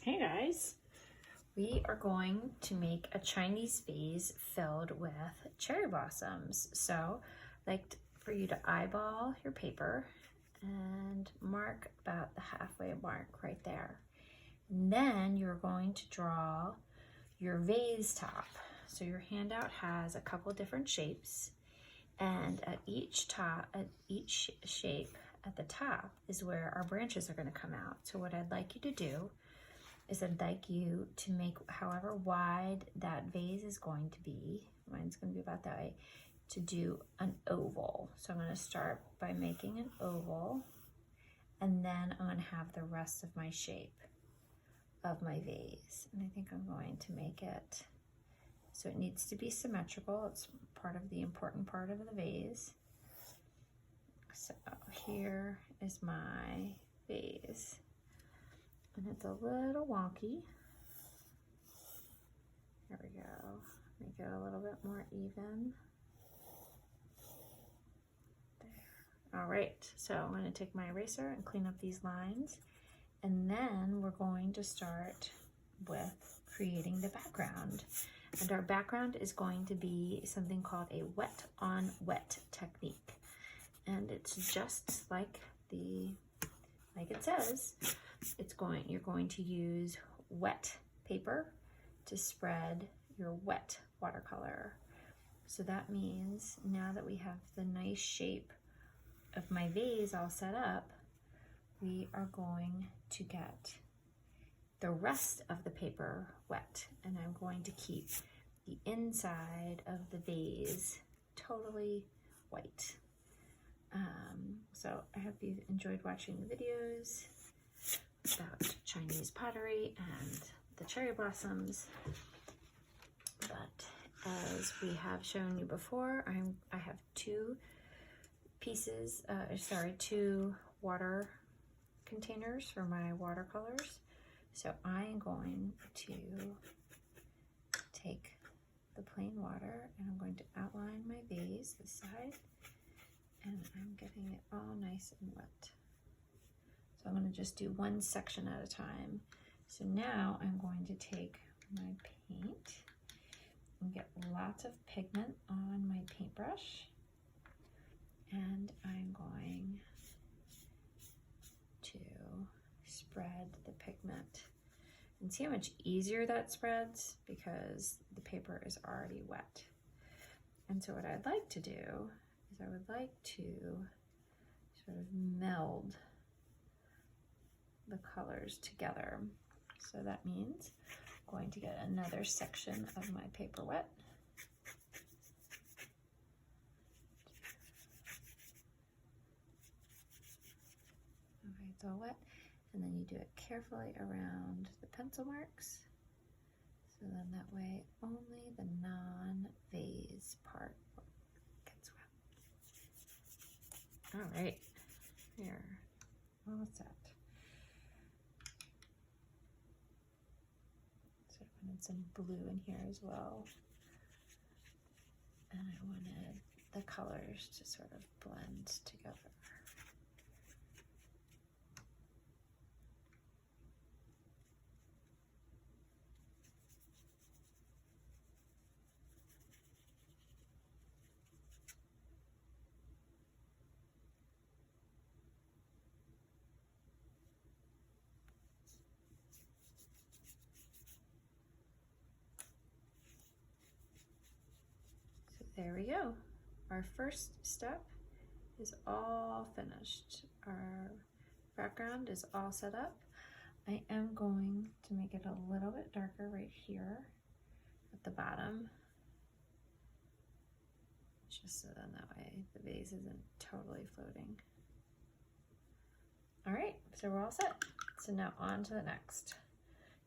Hey guys, we are going to make a Chinese vase filled with cherry blossoms. So I'd like for you to eyeball your paper and mark about the halfway mark right there. And then you're going to draw your vase top. So your handout has a couple different shapes, and at each shape at the top is where our branches are going to come out. So what I'd like you to do is I'd like you to make however wide that vase is going to be, mine's going to be about that way, to do an oval. So I'm going to start by making an oval, and then I'm going to have the rest of my shape of my vase. And I think I'm going to make it so it needs to be symmetrical. It's part of the important part of the vase. So here is my vase. And it's a little wonky. There we go. Make it a little bit more even. There. All right, so I'm going to take my eraser and clean up these lines. And then we're going to start with creating the background. And our background is going to be something called a wet on wet technique. And it's just like it says. You're going to use wet paper to spread your wet watercolor. So that means now that we have the nice shape of my vase all set up, we are going to get the rest of the paper wet, and I'm going to keep the inside of the vase totally white. So I hope you've enjoyed watching the videos about Chinese pottery and the cherry blossoms. But as we have shown you before, I have two water containers for my watercolors. So I'm going to take the plain water and I'm going to outline my vase this side, and I'm getting it all nice and wet. So I'm going to just do one section at a time. So now I'm going to take my paint and get lots of pigment on my paintbrush, and I'm going to spread the pigment. And see how much easier that spreads because the paper is already wet. And so what I'd like to do is I would like to sort of meld the colors together. So that means I'm going to get another section of my paper wet. Okay, it's all wet. And then you do it carefully around the pencil marks. So then that way only the non-vase part gets wet. All right, here, all set. So I wanted some blue in here as well. And I wanted the colors to sort of blend together. There we go. Our first step is all finished. Our background is all set up. I am going to make it a little bit darker right here at the bottom, just so then that way the vase isn't totally floating. All right, so we're all set. So now on to the next.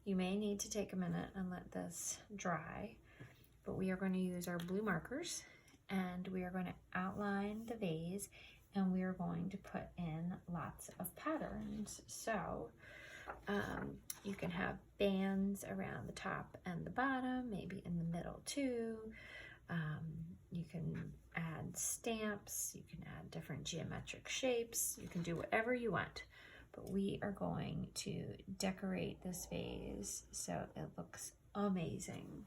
You may need to take a minute and let this dry, but we are going to use our blue markers and we are going to outline the vase, and we are going to put in lots of patterns. So you can have bands around the top and the bottom, maybe in the middle too. You can add stamps, you can add different geometric shapes, you can do whatever you want. but we are going to decorate this vase so it looks amazing.